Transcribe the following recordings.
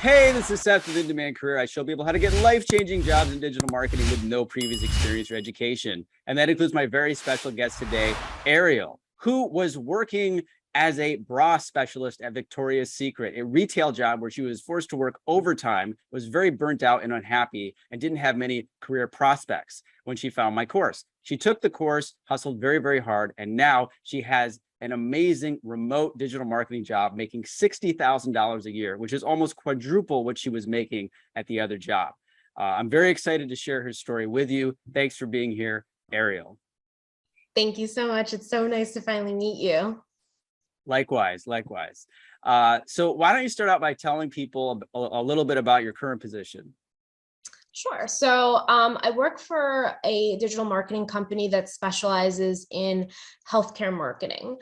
Hey, this is Seth with In Demand Career. I show people how to get life-changing jobs in digital marketing with no previous experience or education. And that includes my very special guest today, Ariel, who was working as a bra specialist at Victoria's Secret, a retail job where she was forced to work overtime, was very burnt out and unhappy, and didn't have many career prospects when she found my course. She took the course, hustled very, very hard, and now she has an amazing remote digital marketing job making $60,000 a year, which is almost quadruple what she was making at the other job. I'm very excited to share her story with you. Thanks for being here, Ariel. Thank you so much. It's so nice to finally meet you. Likewise. So why don't you start out by telling people a little bit about your current position? Sure. So I work for a digital marketing company that specializes in healthcare marketing.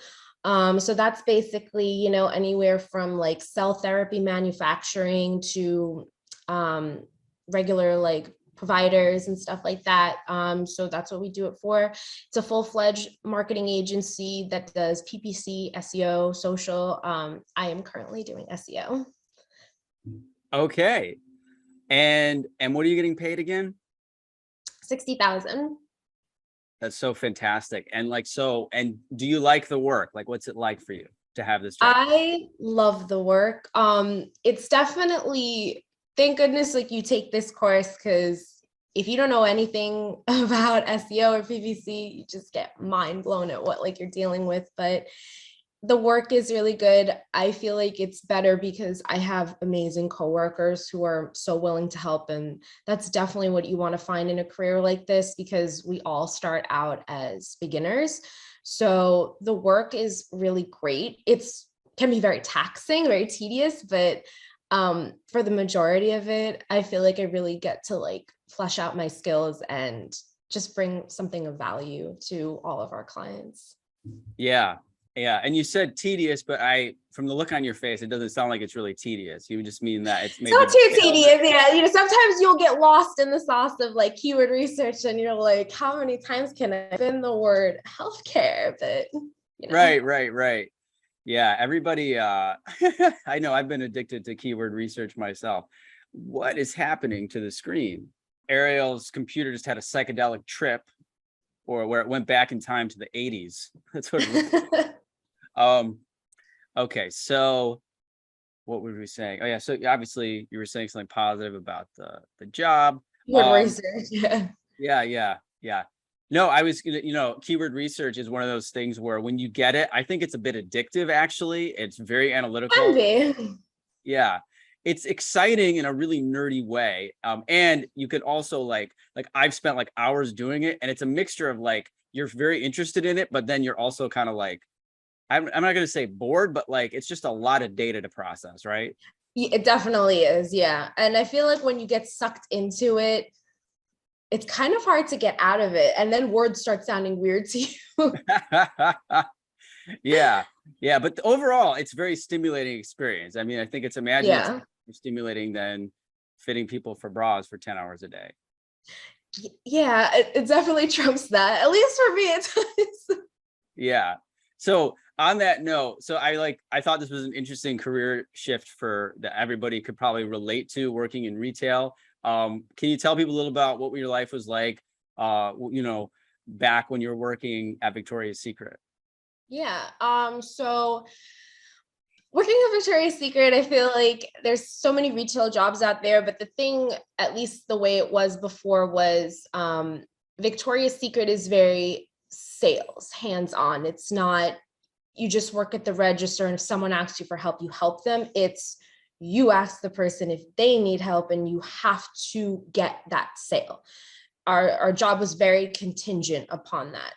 So that's basically, anywhere from like cell therapy manufacturing to regular like providers and stuff like that. So that's what we do it for. It's a full-fledged marketing agency that does PPC, SEO, social. I am currently doing SEO. Okay. And what are you getting paid again? 60,000. That's so fantastic. And and do you like the work? Like, what's it like for you to have this job? I love the work. It's definitely, thank goodness, like you take this course, because if you don't know anything about SEO or PPC, you just get mind blown at what like you're dealing with. But the work is really good. I feel like it's better because I have amazing coworkers who are so willing to help. And that's definitely what you want to find in a career like this, because we all start out as beginners. So the work is really great. It's can be very taxing, very tedious, but for the majority of it, I feel like I really get to like flesh out my skills and just bring something of value to all of our clients. Yeah. Yeah. And you said tedious, but from the look on your face, it doesn't sound like it's really tedious. You just mean that it's It's maybe not too tedious. Yeah. Sometimes you'll get lost in the sauce of like keyword research and you're like, how many times can I spin the word healthcare? But Right. Yeah. Everybody, I know I've been addicted to keyword research myself. What is happening to the screen? Ariel's computer just had a psychedelic trip, or where it went back in time to the 80s. That's what it okay, so what were we saying? Oh yeah, so obviously you were saying something positive about the job. keyword research. Yeah. Yeah. No, I was keyword research is one of those things where when you get it, I think it's a bit addictive actually. It's very Can analytical. be. Yeah. It's exciting in a really nerdy way. And you could also like I've spent like hours doing it, and it's a mixture of like you're very interested in it, but then you're also kind of like I'm not going to say bored, but like it's just a lot of data to process, right? It definitely is. Yeah. And I feel like when you get sucked into it, it's kind of hard to get out of it. And then words start sounding weird to you. Yeah. Yeah. But overall, it's very stimulating experience. I mean, I think it's imagine Yeah. it's stimulating than fitting people for bras for 10 hours a day. Yeah, it definitely trumps that. At least for me, it does. Yeah. So on that note, so I thought this was an interesting career shift that everybody could probably relate to working in retail. Can you tell people a little about what your life was like, back when you were working at Victoria's Secret? Yeah. So working at Victoria's Secret, I feel like there's so many retail jobs out there, but the thing, at least the way it was before, was Victoria's Secret is very sales, hands-on. It's not you just work at the register, and if someone asks you for help, you help them. It's you ask the person if they need help, and you have to get that sale. Our job was very contingent upon that.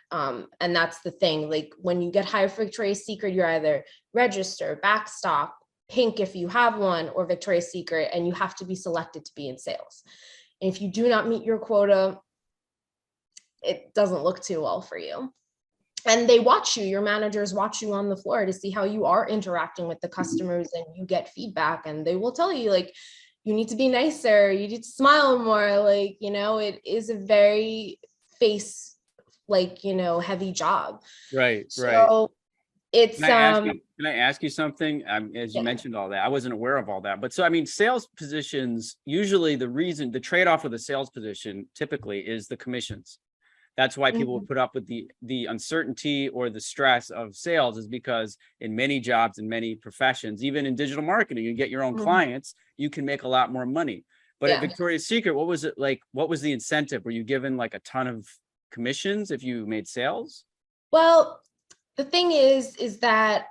And that's the thing. Like when you get hired for Victoria's Secret, you're either register, backstock, pink if you have one, or Victoria's Secret, and you have to be selected to be in sales. And if you do not meet your quota, it doesn't look too well for you. And they watch you, your managers watch you on the floor to see how you are interacting with the customers, and you get feedback, and they will tell you like, you need to be nicer, you need to smile more. Like, it is a very face, like, heavy job. Right. So It's Can I ask you something? As you yeah. mentioned all that, I wasn't aware of all that. But so, I mean, sales positions, usually the trade-off with a sales position typically is the commissions. That's why people would Mhm. put up with the uncertainty or the stress of sales, is because in many jobs, in many professions, even in digital marketing, you get your own Mhm. clients, you can make a lot more money. But at Yeah. Victoria's Secret, what was it like? What was the incentive? Were you given like a ton of commissions if you made sales? Well, the thing is that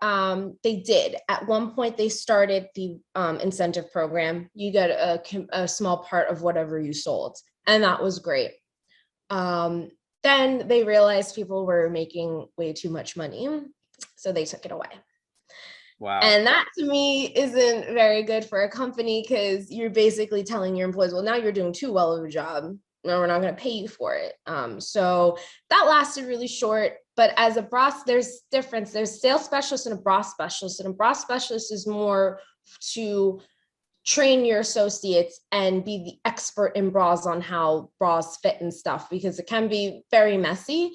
they did at one point they started the incentive program. You get a small part of whatever you sold, and that was great. Um, then they realized people were making way too much money, so they took it away. Wow. And that to me isn't very good for a company because you're basically telling your employees, well, now you're doing too well of a job. No, we're not going to pay you for it. So that lasted really short. But as a bra, there's difference. There's sales specialist and a bra specialist. And a bra specialist is more to train your associates and be the expert in bras on how bras fit and stuff, because it can be very messy.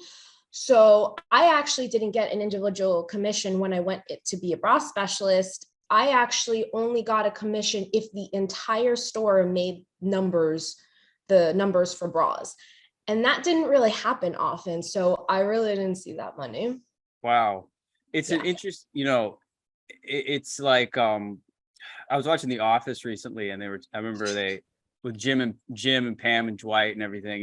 So I actually didn't get an individual commission when I went to be a bra specialist. I actually only got a commission if the entire store made numbers, the numbers for bras. And that didn't really happen often. So I really didn't see that money. Wow. It's an Yeah. interest, it's like I was watching The Office recently, and I remember they with Jim and Pam and Dwight and everything.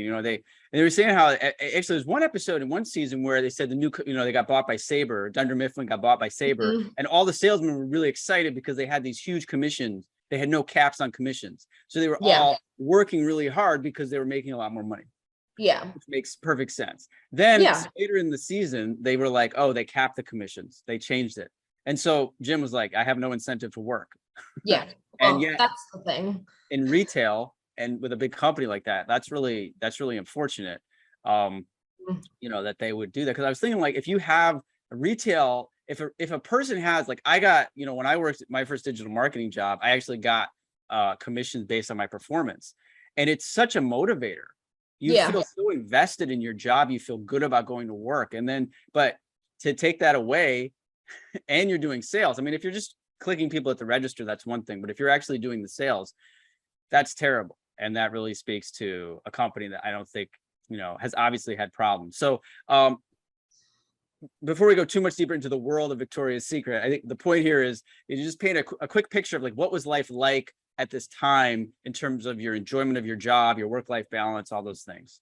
They were saying how actually there's one episode in one season where they said they got bought by Sabre. Dunder Mifflin got bought by Sabre, Mhm. and all the salesmen were really excited because they had these huge commissions. They had no caps on commissions, so they were Yeah. all working really hard because they were making a lot more money, Yeah. which makes perfect sense. Then Yeah. later in the season, they were like, oh, they capped the commissions. They changed it. And so Jim was like, I have no incentive to work. Yeah. And Well, yet that's the thing. in retail and with a big company like that, that's really unfortunate. Um, Mm. that they would do that. Cause I was thinking, like, if you have a retail, if a person has, like, I got, when I worked my first digital marketing job, I actually got commissions based on my performance. And it's such a motivator. You Yeah. feel so invested in your job, you feel good about going to work. And then, but to take that away, and you're doing sales. I mean, if you're just clicking people at the register, that's one thing. But if you're actually doing the sales, that's terrible. And that really speaks to a company that I don't think, has obviously had problems. So before we go too much deeper into the world of Victoria's Secret, I think the point here is you just paint a quick picture of, like, what was life like at this time in terms of your enjoyment of your job, your work-life balance, all those things.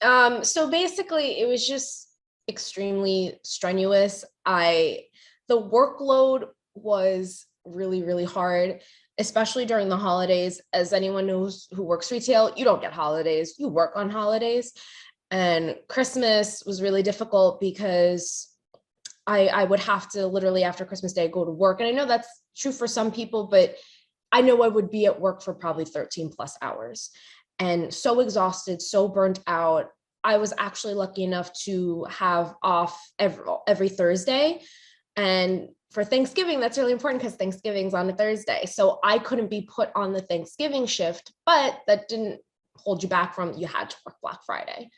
So basically it was just extremely strenuous. The workload was really, really hard, especially during the holidays. As anyone knows who works retail, you don't get holidays, you work on holidays. And Christmas was really difficult because I would have to literally after Christmas Day go to work. And I know that's true for some people, but I know I would be at work for probably 13 plus hours and so exhausted, so burnt out. I was actually lucky enough to have off every Thursday. And for Thanksgiving, that's really important because Thanksgiving's on a Thursday. So I couldn't be put on the Thanksgiving shift, but that didn't hold you back from you had to work Black Friday.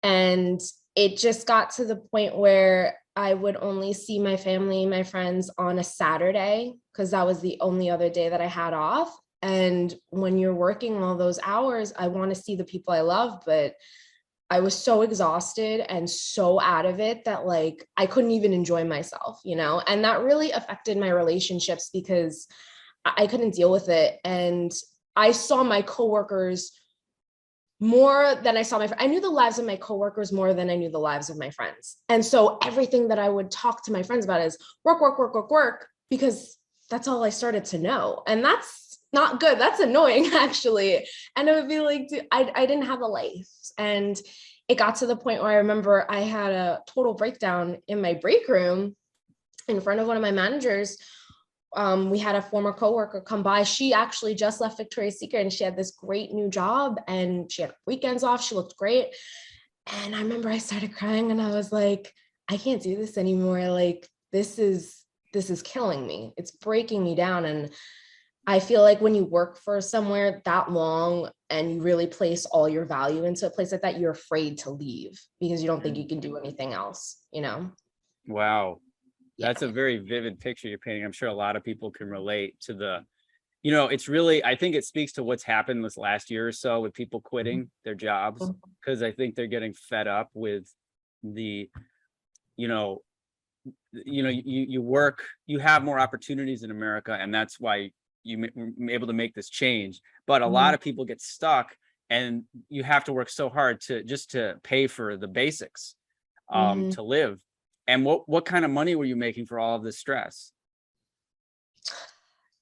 And it just got to the point where I would only see my family, my friends on a Saturday, because that was the only other day that I had off. And when you're working all those hours, I want to see the people I love, but I was so exhausted and so out of it that, like, I couldn't even enjoy myself, and that really affected my relationships because I couldn't deal with it. And I saw my coworkers more than I saw I knew the lives of my coworkers more than I knew the lives of my friends. And so everything that I would talk to my friends about is work, work, work, work, work, because that's all I started to know. And that's not good. That's annoying, actually. And it would be like, dude, I didn't have a life. And it got to the point where I remember I had a total breakdown in my break room in front of one of my managers. We had a former coworker come by. She actually just left Victoria's Secret and she had this great new job and she had weekends off. She looked great. And I remember I started crying and I was like, I can't do this anymore. Like, this is killing me. It's breaking me down. And I feel like when you work for somewhere that long and you really place all your value into a place like that, you're afraid to leave because you don't think you can do anything else, Wow. That's a very vivid picture you're painting. I'm sure a lot of people can relate to the, it's really, I think it speaks to what's happened this last year or so with people quitting their jobs, because I think they're getting fed up with the, you know, you work, you have more opportunities in America, and that's why you're able to make this change. But a lot of people get stuck, and you have to work so hard to pay for the basics, to live. And what kind of money were you making for all of this stress?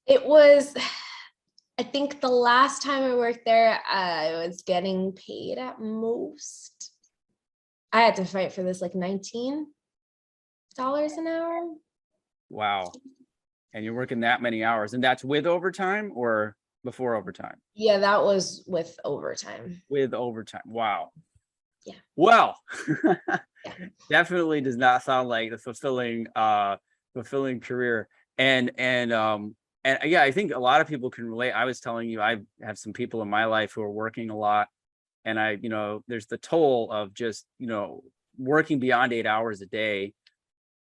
It was, I think the last time I worked there, I was getting paid at most. I had to fight for this like $19 an hour. Wow. And you're working that many hours, and that's with overtime or before overtime? Yeah, that was with overtime. With overtime. Wow. Yeah. Well, Yeah. definitely does not sound like the fulfilling career. And yeah, I think a lot of people can relate. I was telling you, I have some people in my life who are working a lot, and there's the toll of just, working beyond 8 hours a day.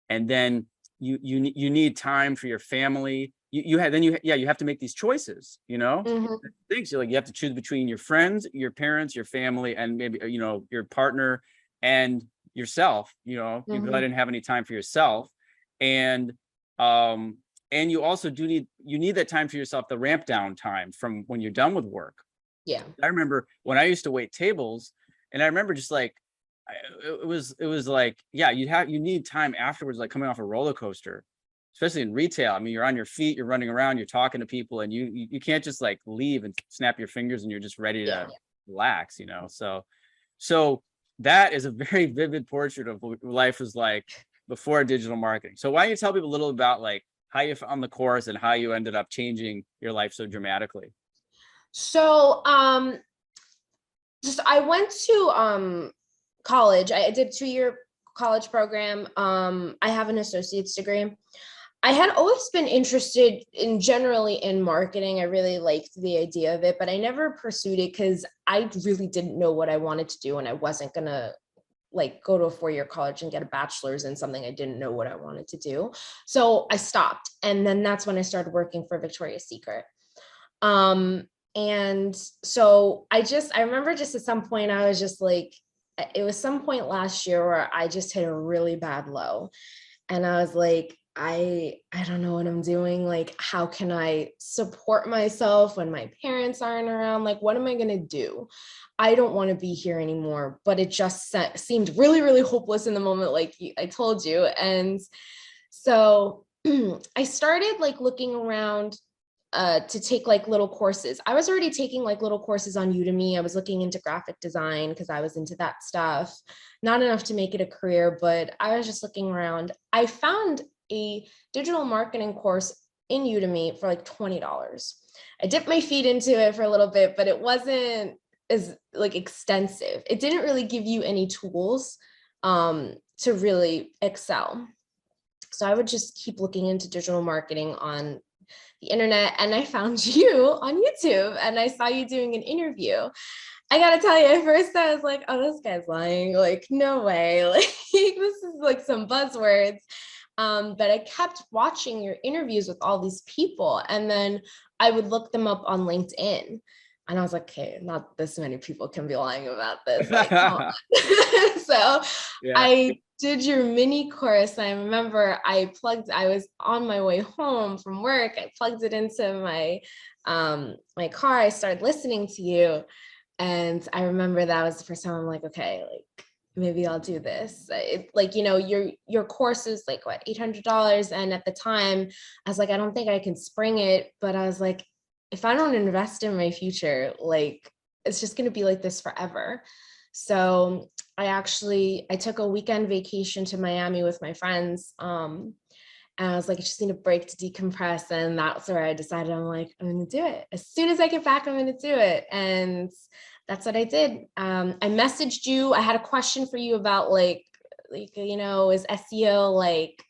And then you need time for your family. You have to make these choices, things. You have to choose between your friends, your parents, your family, and maybe your partner and yourself. You didn't have any time for yourself. And you also need that time for yourself, the ramp down time from when you're done with work. Yeah. I remember when I used to wait tables, and I remember just like, it was like, yeah, you need time afterwards, like coming off a roller coaster, especially in retail. I mean, you're on your feet, you're running around, you're talking to people, and you can't just like leave and snap your fingers and you're just ready to relax, so that is a very vivid portrait of what life was like before digital marketing. So why don't you tell people a little about like how you found the course and how you ended up changing your life so dramatically? So just I went to college. I did 2-year college program. I have an associate's degree. I had always been interested generally in marketing. I really liked the idea of it, but I never pursued it because I really didn't know what I wanted to do, and I wasn't gonna like go to a 4-year college and get a bachelor's in something I didn't know what I wanted to do. So I stopped, and then that's when I started working for Victoria's Secret. And so I remember just at some point I was just like, it was some point last year where I just hit a really bad low, and I was like, I don't know what I'm doing. Like, how can I support myself when my parents aren't around? Like, what am I going to do? I don't want to be here anymore. But it just seemed really, really hopeless in the moment, like I told you. And so I started like looking around to take like little courses. I was already taking like little courses on Udemy. I was looking into graphic design because I was into that stuff. Not enough to make it a career, but I was just looking around. I found a digital marketing course in Udemy for like $20. I dipped my feet into it for a little bit, but it wasn't as like extensive. It didn't really give you any tools to really excel. So I would just keep looking into digital marketing on the internet, and I found you on YouTube, and I saw you doing an interview. I gotta tell you, at first I was like, oh, this guy's lying. Like, no way. Like, this is like some buzzwords. But I kept watching your interviews with all these people, and then I would look them up on LinkedIn. And I was like, okay, not this many people can be lying about this. Like, come on. So Yeah. I did your mini course. I remember I was on my way home from work. I plugged it into my car. I started listening to you. And I remember that was the first time I'm like, okay, like maybe I'll do this. Your course is like what, $800. And at the time I was like, I don't think I can spring it. But I was like, if I don't invest in my future, like it's just going to be like this forever. So I took a weekend vacation to Miami with my friends. And I was like, I just need a break to decompress. And that's where I decided, I'm like, I'm going to do it. As soon as I get back, I'm going to do it. And that's what I did. I messaged you. I had a question for you about is SEO like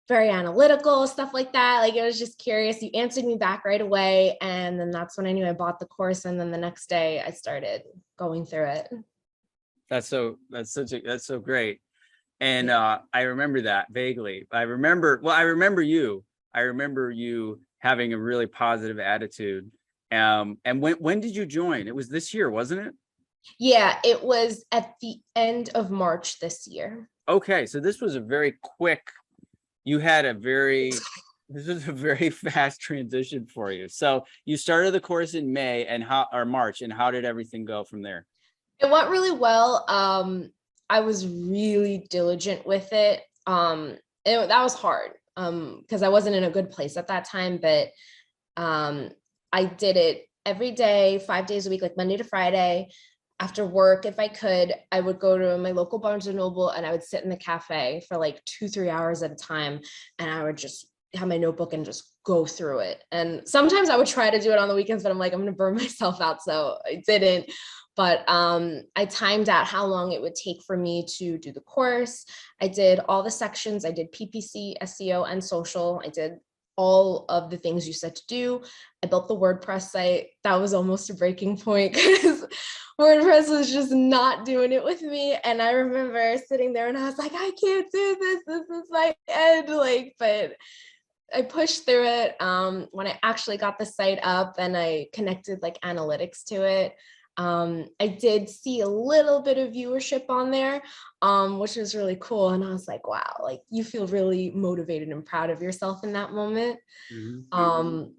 very analytical, stuff like that. Like, I was just curious. You answered me back right away. And then that's when I knew I bought the course. And then the next day I started going through it. That's so great. And Yeah. I remember that vaguely. I remember you having a really positive attitude. And when did you join? It was this year, wasn't it? Yeah, it was at the end of March this year. Okay, so this was a very quick, you had a very, this was a very fast transition for you. So you started the course in May and or March, and how did everything go from there? It went really well. I was really diligent with it. That was hard because I wasn't in a good place at that time, but um, I did it every day, 5 days a week, like Monday to Friday. After work, if I could, I would go to my local Barnes and Noble and I would sit in the cafe for like 2, 3 hours at a time. And I would just have my notebook and just go through it. And sometimes I would try to do it on the weekends, but I'm like, I'm going to burn myself out. So I didn't. But I timed out how long it would take for me to do the course. I did all the sections. I did PPC, SEO, and social. I did all of the things you said to do. I built the WordPress site. That was almost a breaking point because WordPress was just not doing it with me. And I remember sitting there and I was like, I can't do this. This is my end. Like, but I pushed through it. When I actually got the site up and I connected like analytics to it, I did see a little bit of viewership on there, which was really cool. And I was like, wow, like you feel really motivated and proud of yourself in that moment. Mhm.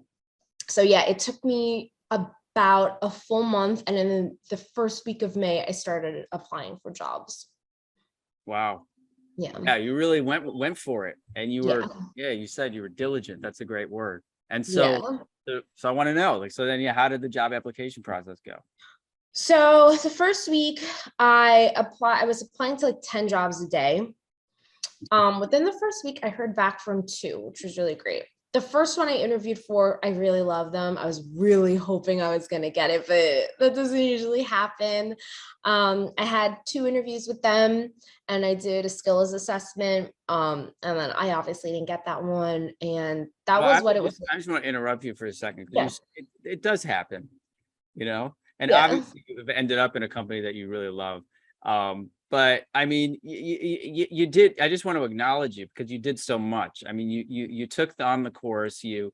So yeah, it took me about a full month. And then the first week of May, I started applying for jobs. Wow. Yeah. Yeah, you really went for it. And you Yeah. were, yeah, you said you were diligent. That's a great word. And Yeah. so I want to know, like, so then, yeah, how did the job application process go? So the first week I was applying to like 10 jobs a day. Within the first week, I heard back from two, which was really great. The first one I interviewed for, I really love them. I was really hoping I was going to get it, but that doesn't usually happen. I had 2 interviews with them and I did a skills assessment. And then I obviously didn't get that one. And that Well, was what it was. I just want to interrupt you for a second Yeah. because it does happen, you know, and Yeah. obviously you've ended up in a company that you really love. But I mean, you did. I just want to acknowledge you because you did so much. I mean, you took on the course. You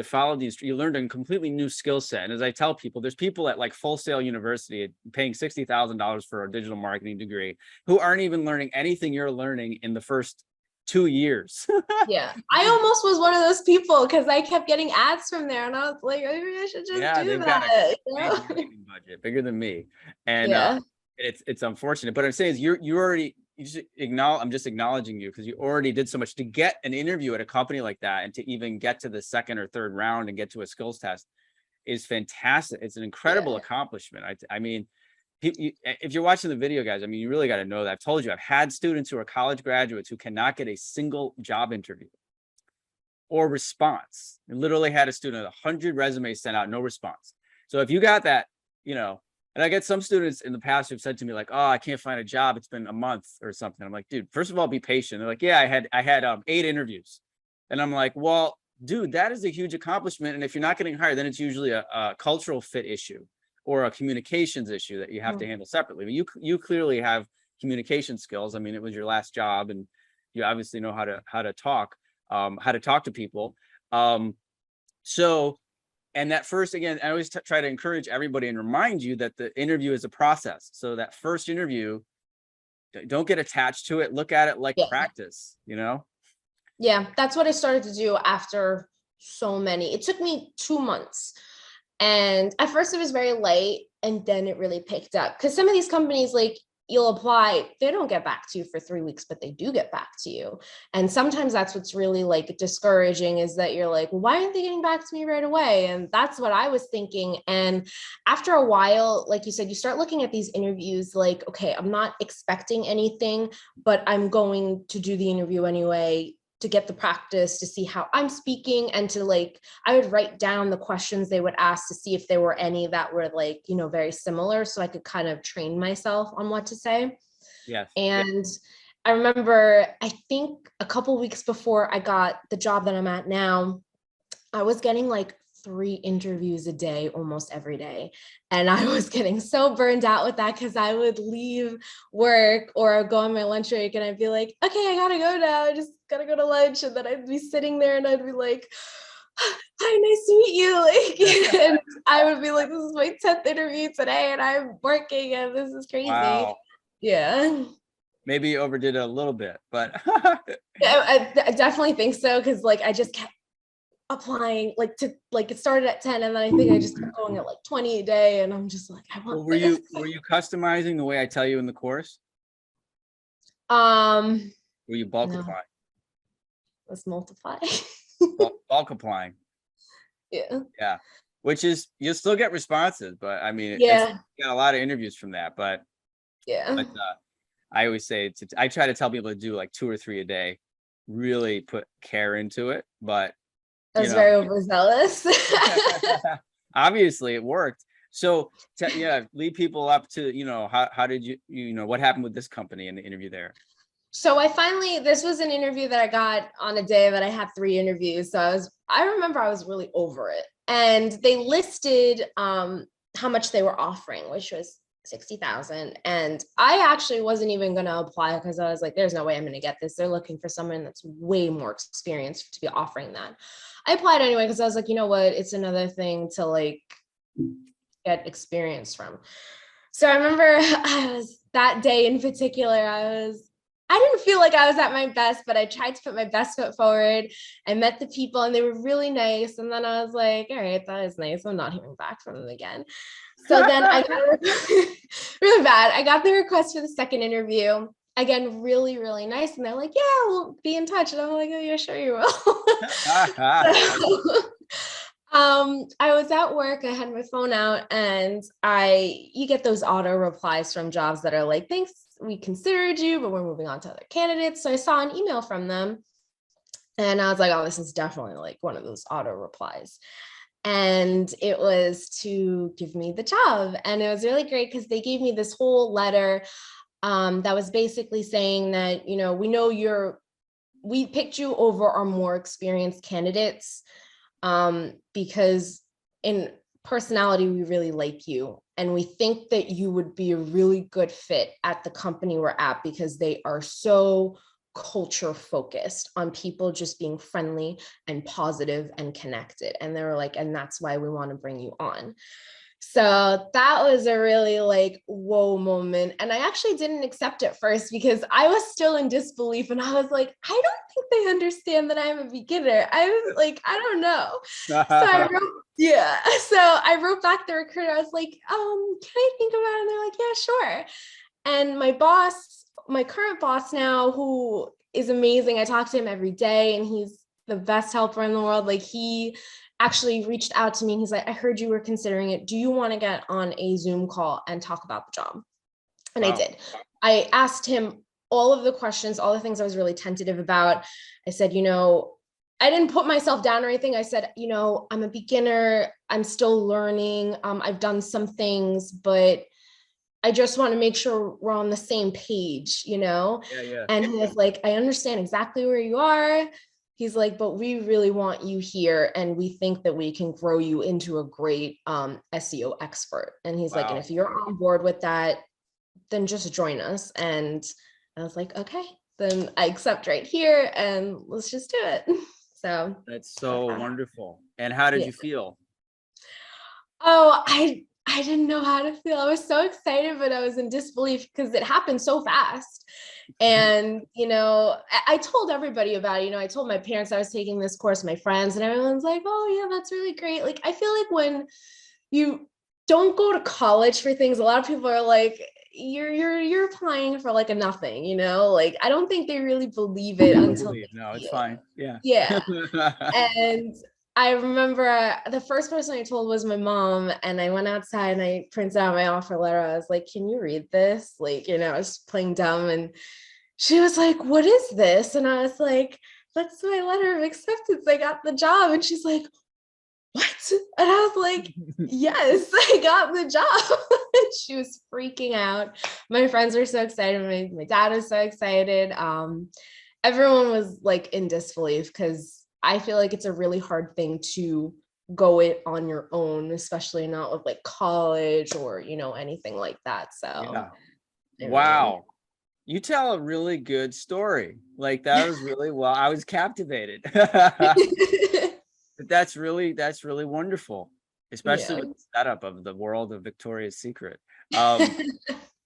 followed these. You learned a completely new skill set. And as I tell people, there's people at like Full Sail University paying $60,000 for a digital marketing degree who aren't even learning anything you're learning in the first 2 years. Yeah. I almost was one of those people because I kept getting ads from there and I was like, maybe I should just Yeah, do they've got a that. crazy marketing budget, bigger than me, and Yeah. it's unfortunate. But I'm saying is you already you just acknowledge. I'm just acknowledging you because you already did so much to get an interview at a company like that, and to even get to the second or third round and get to a skills test is fantastic. It's an incredible Yeah. accomplishment. I mean, if you're watching the video, guys, I mean, you really got to know that. I've told you, I've had students who are college graduates who cannot get a single job interview or response. I literally had a student, 100 resumes sent out, no response. So if you got that, you know, and I get some students in the past who've said to me like, "Oh, I can't find a job. It's been a month or something." I'm like, "Dude, first of all, be patient." They're like, "Yeah, I had 8 interviews," and I'm like, "Well, dude, that is a huge accomplishment. And if you're not getting hired, then it's usually a cultural fit issue or a communications issue that you have to handle separately. But you clearly have communication skills. I mean, it was your last job, and you obviously know how to talk to people. So, and that first, again, I always try to encourage everybody and remind you that the interview is a process. So that first interview, don't get attached to it. Look at it like Yeah. practice, you know? Yeah. That's what I started to do after so many. It took me 2 months. And at first it was very light and then it really picked up because some of these companies, like you'll apply, they don't get back to you for 3 weeks, but they do get back to you. And sometimes that's what's really like discouraging is that you're like, well, why aren't they getting back to me right away? And that's what I was thinking. And after a while, like you said, you start looking at these interviews like, okay, I'm not expecting anything, but I'm going to do the interview anyway to get the practice, to see how I'm speaking, and to like, I would write down the questions they would ask to see if there were any that were like, you know, very similar. So I could kind of train myself on what to say. Yes. And I remember, I think a couple weeks before I got the job that I'm at now, I was getting like 3 interviews a day, almost every day. And I was getting so burned out with that because I would leave work or go on my lunch break and I'd be like, okay, I gotta go now. I just gotta go to lunch. And then I'd be sitting there and I'd be like, hi, nice to meet you. Like, and I would be like, this is my 10th interview today and I'm working and this is crazy. Wow. Yeah. Maybe you overdid it a little bit, but Yeah, I definitely think so. Cause like, I just kept applying it started at 10 and then I think I just kept going at like 20 a day. And I'm just like, I well, want were this. you customizing the way I tell you in the course? Were you bulk No, applying? let's multiply. Bulk applying. Yeah. Yeah. Which is, you'll still get responses, but I mean, it's Yeah. got a lot of interviews from that, but Yeah. I always say I try to tell people to do like 2 or 3 a day, really put care into it, but I was very overzealous. obviously it worked. So yeah, lead people up to, how did you what happened with this company in the interview there? So this was an interview that I got on a day that I had 3 interviews. So I remember I was really over it. And they listed how much they were offering, which was 60,000. And I actually wasn't even going to apply because I was like, there's no way I'm going to get this. They're looking for someone that's way more experienced to be offering that. I applied anyway because I was like, you know what? It's another thing to like get experience from. So I remember that day in particular, I didn't feel like I was at my best, but I tried to put my best foot forward. I met the people and they were really nice. And then I was like, all right, that is nice. I'm not hearing back from them again. So then I got really bad. I got the request for the second interview. Again, really, really nice. And they're like, yeah, we'll be in touch. And I'm like, oh yeah, sure you will. I was at work, I had my phone out and you get those auto replies from jobs that are like, thanks, we considered you, but we're moving on to other candidates. So I saw an email from them and I was like, oh, this is definitely like one of those auto replies. And it was to give me the job. And it was really great because they gave me this whole letter that was basically saying that, we picked you over our more experienced candidates because in personality, we really like you. And we think that you would be a really good fit at the company we're at because they are so culture focused on people just being friendly and positive and connected. And they were like, and that's why we want to bring you on. So that was a really like, whoa moment. And I actually didn't accept it first because I was still in disbelief. And I was like, I don't think they understand that I'm a beginner. I was like, I don't know. So I wrote back the recruiter. I was like, can I think about it? And they're like, yeah, sure. And my current boss now, who is amazing. I talk to him every day and he's the best helper in the world. Like he actually reached out to me and he's like, I heard you were considering it. Do you want to get on a Zoom call and talk about the job? And wow. I did. I asked him all of the questions, all the things I was really tentative about. I said, I didn't put myself down or anything. I said, I'm a beginner. I'm still learning. I've done some things, but I just want to make sure we're on the same page, Yeah. And he was like, I understand exactly where you are. He's like, but we really want you here. And we think that we can grow you into a great SEO expert. And he's like, and if you're on board with that, then just join us. And I was like, okay, then I accept right here and let's just do it. So that's so wonderful. And how did you feel? Oh, I didn't know how to feel. I was so excited, but I was in disbelief because it happened so fast. And, I told everybody about it. I told my parents I was taking this course, my friends, and everyone's like, oh yeah, that's really great. Like, I feel like when you don't go to college for things, a lot of people are like, you're applying for like a nothing, like, I don't think they really believe it until it's fine. Yeah. Yeah. And I remember the first person I told was my mom, and I went outside and I printed out my offer letter. I was like, can you read this? Like, I was playing dumb and she was like, what is this? And I was like, that's my letter of acceptance. I got the job. And she's like, what? And I was like, yes, I got the job. She was freaking out. My friends were so excited. My dad was so excited. Everyone was like in disbelief because I feel like it's a really hard thing to go it on your own, especially not with like college or, you know, anything like that. So Yeah. I Wow. You tell a really good story. Like that was really well. I was captivated. really That's really wonderful, especially yeah. with the setup of the world of Victoria's Secret.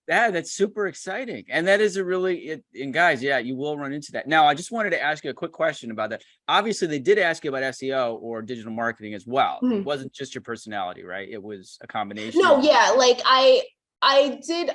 Yeah, that's super exciting. And that is a really and guys, yeah, you will run into that. Now, I just wanted to ask you a quick question about that. Obviously, they did ask you about SEO or digital marketing as well. It Mhm. wasn't just your personality, right? It was a combination No, of yeah, like I did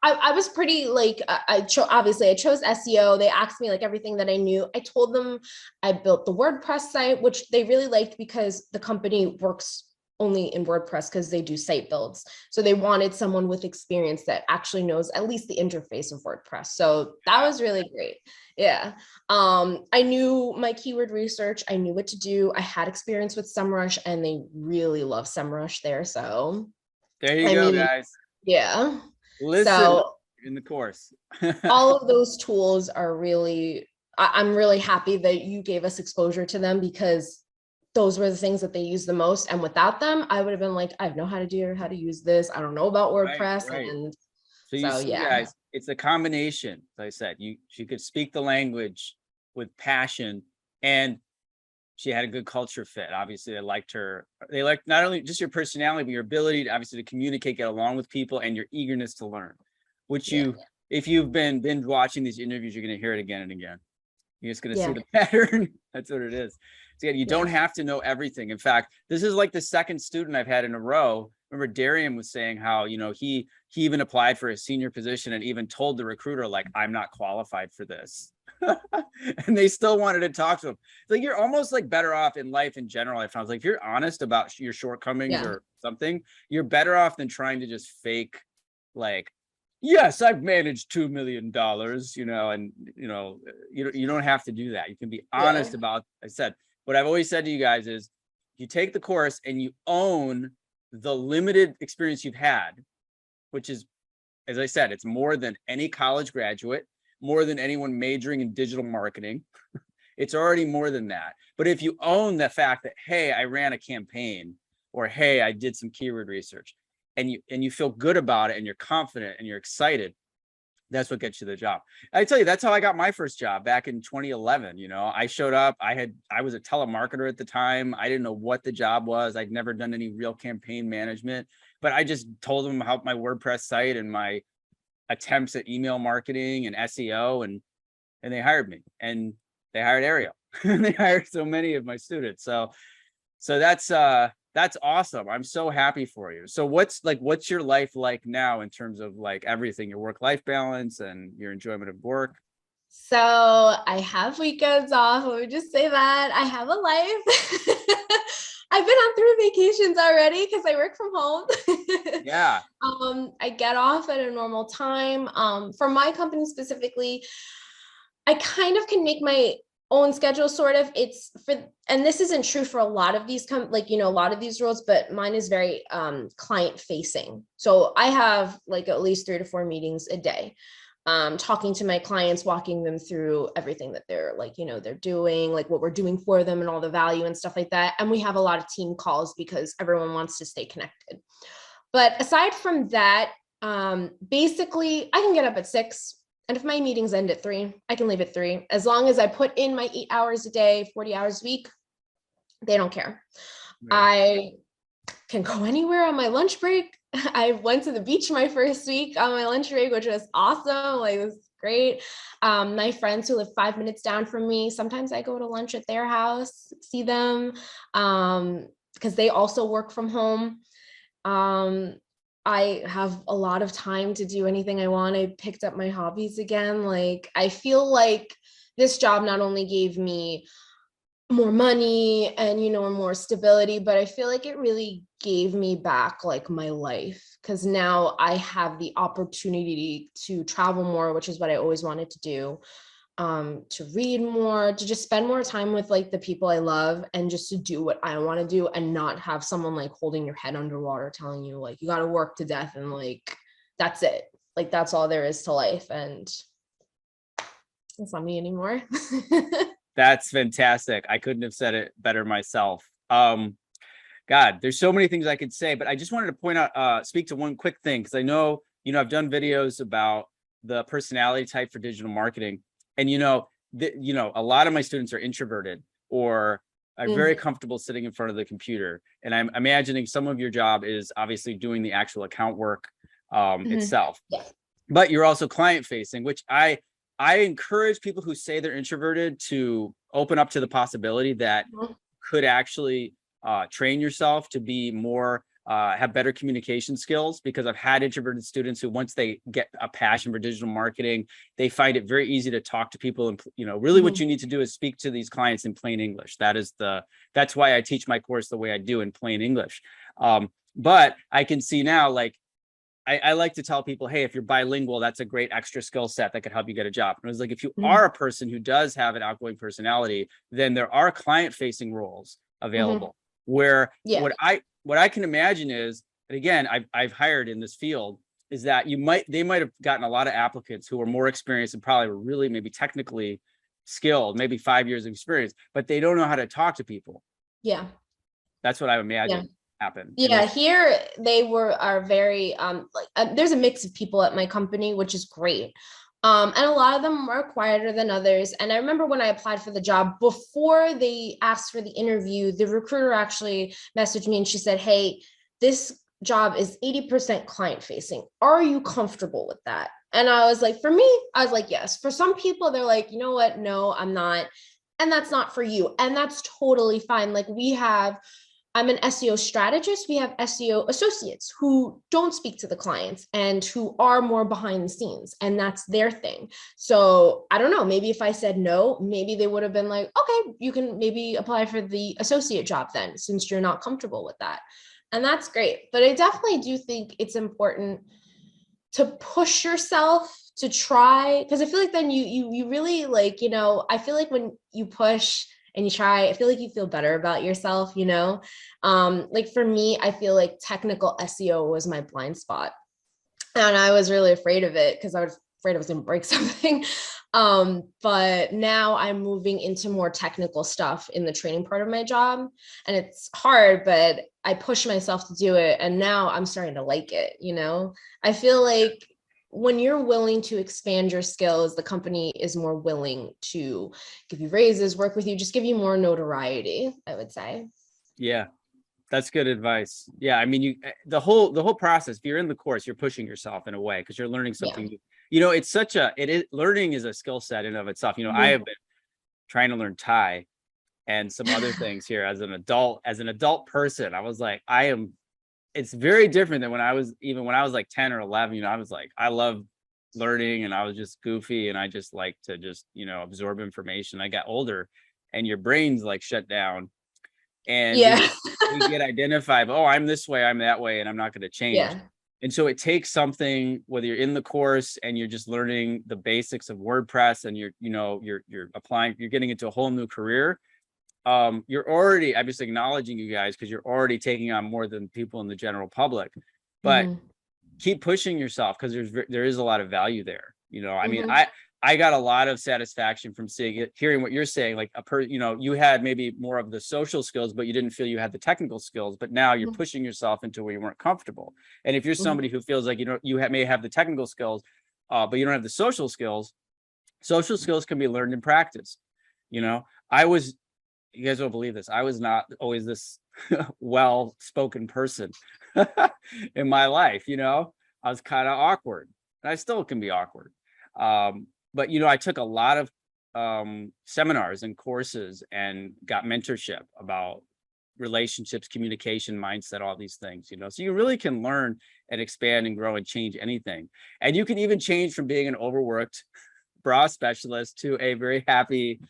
I was pretty like obviously I chose SEO. They asked me like everything that I knew. I told them I built the WordPress site, which they really liked because the company works only in WordPress because they do site builds. So they wanted someone with experience that actually knows at least the interface of WordPress. So that was really great. Yeah. I knew my keyword research. I knew what to do. I had experience with SEMrush and they really love SEMrush there. So there you I go, mean, guys. yeah. Listen So in the course. all of those tools are really, I'm really happy that you gave us exposure to them because those were the things that they use the most. And without them, I would have been like, I have no how to do how to use this. I don't know about Right, WordPress. right. And So you so, see, yeah, guys, it's a combination. As I said, she could speak the language with passion, and she had a good culture fit. Obviously, they liked her. They liked not only just your personality, but your ability to obviously to communicate, get along with people, and your eagerness to learn. Which yeah, if you've been binge watching these interviews, you're going to hear it again and again. You're just going to see yeah, the pattern. That's what it is. So again, you yeah, don't have to know everything. In fact, this is like the second student I've had in a row. Remember, Darian was saying how, he even applied for a senior position and even told the recruiter, like, I'm not qualified for this. And they still wanted to talk to him. Like, you're almost like better off in life in general. I found like if you're honest about your shortcomings yeah, or something, you're better off than trying to just fake like, yes, I've managed $2 million, and you don't have to do that. You can be yeah, honest about, I said, what I've always said to you guys is you take the course and you own the limited experience you've had, which is, as I said, it's more than any college graduate, more than anyone majoring in digital marketing. It's already more than that. But if you own the fact that, hey, I ran a campaign, or hey, I did some keyword research, and you feel good about it and you're confident and you're excited, that's what gets you the job. I tell you, that's how I got my first job back in 2011. I showed up, I was a telemarketer at the time. I didn't know what the job was. I'd never done any real campaign management, but I just told them about my WordPress site and my attempts at email marketing and SEO, and they hired me, and they hired Ariel. And they hired so many of my students. So that's awesome. I'm so happy for you. So what's your life like now in terms of like everything, your work-life balance and your enjoyment of work? so I have weekends off. Let me just say that I have a life. I've been on 3 vacations already because I work from home. Yeah. I get off at a normal time. For my company specifically, I kind of can make my own schedule, sort of. It's for, and this isn't true for a lot of these a lot of these roles, but mine is very client facing. So I have like at least 3 to 4 meetings a day, talking to my clients, walking them through everything that they're they're doing, like what we're doing for them and all the value and stuff like that. And we have a lot of team calls because everyone wants to stay connected. But aside from that, basically I can get up at 6. And if my meetings end at 3, I can leave at 3. As long as I put in my 8 hours a day, 40 hours a week, they don't care. Right. I can go anywhere on my lunch break. I went to the beach my first week on my lunch break, which was awesome. Like, it was great. My friends who live 5 minutes down from me, sometimes I go to lunch at their house, see them, because they also work from home. I have a lot of time to do anything I want. I picked up my hobbies again. Like, I feel like this job not only gave me more money and more stability, but I feel like it really gave me back like my life, because now I have the opportunity to travel more, which is what I always wanted to do, to read more, to just spend more time with like the people I love, and just to do what I want to do and not have someone like holding your head underwater telling you like you got to work to death and like that's it, like that's all there is to life. And that's not me anymore. That's fantastic. I couldn't have said it better myself. God, there's so many things I could say, but I just wanted to point out, speak to one quick thing, because I know, I've done videos about the personality type for digital marketing, and a lot of my students are introverted or are very comfortable sitting in front of the computer. And I'm imagining some of your job is obviously doing the actual account work itself, Yeah. but you're also client facing, which I encourage people who say they're introverted to open up to the possibility that could actually train yourself to be more have better communication skills, because I've had introverted students who, once they get a passion for digital marketing, they find it very easy to talk to people. And really what you need to do is speak to these clients in plain English. That's why I teach my course the way I do, in plain English. But I can see now, like, I like to tell people, hey, if you're bilingual, that's a great extra skill set that could help you get a job. And it was like, if you are a person who does have an outgoing personality, then there are client facing roles available where what I can imagine is, and again, I've hired in this field, is that they might have gotten a lot of applicants who are more experienced and probably were really maybe technically skilled, maybe 5 years of experience, but they don't know how to talk to people. Yeah. That's what I imagine happened. Yeah, here they are very there's a mix of people at my company, which is great. And a lot of them are quieter than others. And I remember when I applied for the job, before they asked for the interview, the recruiter actually messaged me and she said, hey, this job is 80% client facing. Are you comfortable with that? And I was like, for me, I was like, yes. For some people, they're like, you know what? No, I'm not. And that's not for you. And that's totally fine. Like, I'm an SEO strategist. We have SEO associates who don't speak to the clients and who are more behind the scenes, and that's their thing. So I don't know, maybe if I said no, maybe they would have been like, okay, you can maybe apply for the associate job then, since you're not comfortable with that. And that's great. But I definitely do think it's important to push yourself to try, because I feel like then you really, like, I feel like when you push and you try, I feel like you feel better about yourself, like for me, I feel like technical SEO was my blind spot, and I was really afraid of it because I was afraid I was going to break something. But now I'm moving into more technical stuff in the training part of my job, and it's hard, but I push myself to do it. And now I'm starting to like it. I feel like when you're willing to expand your skills, the company is more willing to give you raises, work with you, just give you more notoriety, I would say. Yeah, that's good advice. Yeah, I mean, the whole process, if you're in the course, you're pushing yourself in a way, because you're learning something new. Learning is a skill set in of itself. I have been trying to learn Thai and some other things here as an adult person. I was like, it's very different than when I was like 10 or 11. I was like, I love learning, and I was just goofy, and I just like to absorb information. I got older, and your brain's like shut down, and you get identified. Oh, I'm this way, I'm that way, and I'm not going to change. Yeah. And so it takes something, whether you're in the course and you're just learning the basics of WordPress, and you're applying, you're getting into a whole new career. I'm just acknowledging you guys because you're already taking on more than people in the general public, but keep pushing yourself, because there is a lot of value there. I mean, I got a lot of satisfaction from hearing what you're saying. Like you had maybe more of the social skills, but you didn't feel you had the technical skills, but now you're pushing yourself into where you weren't comfortable. And if you're somebody who feels like, may have the technical skills, but you don't have the social skills can be learned in practice. You guys won't believe this, I was not always this well-spoken person in my life. I was kind of awkward, and I still can be awkward. But I took a lot of seminars and courses and got mentorship about relationships, communication, mindset, all these things. So you really can learn and expand and grow and change anything. And you can even change from being an overworked bra specialist to a very happy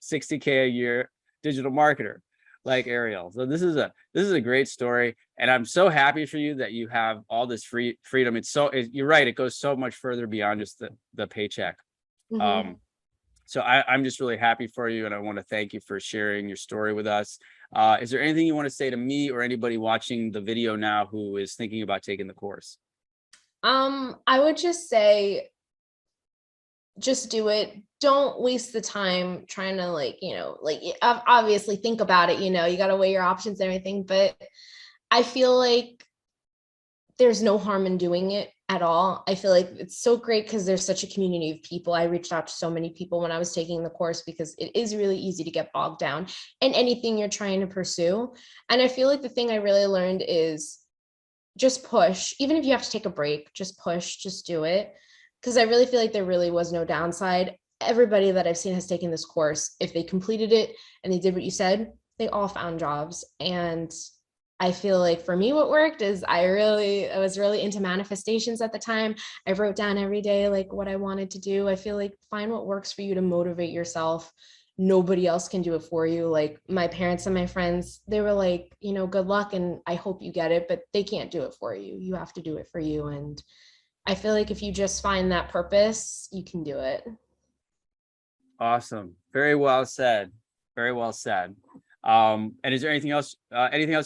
$60K a year digital marketer like Ariel. So this is a great story, and I'm so happy for you that you have all this freedom. You're right, it goes so much further beyond just the paycheck. So I'm just really happy for you, and I want to thank you for sharing your story with us. Is there anything you want to say to me or anybody watching the video now who is thinking about taking the course? I would just say, just do it. Don't waste the time trying to obviously think about it, you got to weigh your options and everything, but I feel like there's no harm in doing it at all. I feel like it's so great because there's such a community of people. I reached out to so many people when I was taking the course because it is really easy to get bogged down in anything you're trying to pursue. And I feel like the thing I really learned is just push. Even if you have to take a break, just push, just do it. Because I really feel like there really was no downside. Everybody that I've seen has taken this course. If they completed it and they did what you said, they all found jobs. And I feel like for me, what worked is I was really into manifestations at the time. I wrote down every day, like what I wanted to do. I feel like find what works for you to motivate yourself. Nobody else can do it for you. Like my parents and my friends, they were like, good luck and I hope you get it, but they can't do it for you. You have to do it for you. And I feel like if you just find that purpose, you can do it. Awesome. Very well said. Very well said. And is there anything else you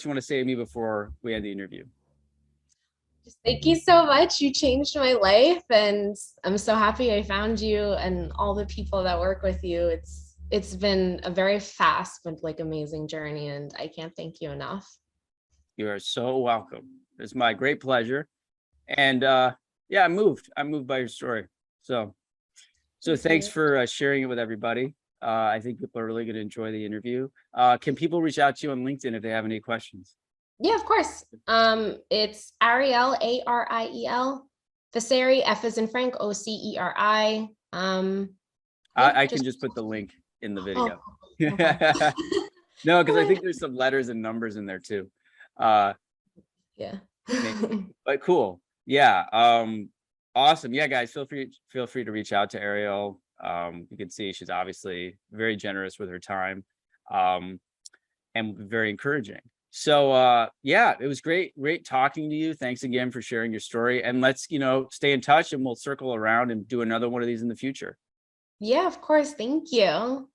want to say to me before we end the interview? Just thank you so much. You changed my life and I'm so happy I found you and all the people that work with you. It's been a very fast but like amazing journey and I can't thank you enough. You are so welcome. It's my great pleasure. And yeah, I'm moved by your story. So thanks for sharing it with everybody. I think people are really going to enjoy the interview. Can people reach out to you on LinkedIn if they have any questions? Yeah, of course. It's Ariel, Ariel, Faceri, F as in Frank, Oceri. I can just put the link in the video. Oh, okay. No, because I think there's some letters and numbers in there too. Yeah. But cool. Yeah. Awesome. Yeah, guys, feel free to reach out to Ariel. You can see she's obviously very generous with her time, and very encouraging. So yeah, it was great talking to you. Thanks again for sharing your story, and let's stay in touch and we'll circle around and do another one of these in the future. Yeah, of course. Thank you.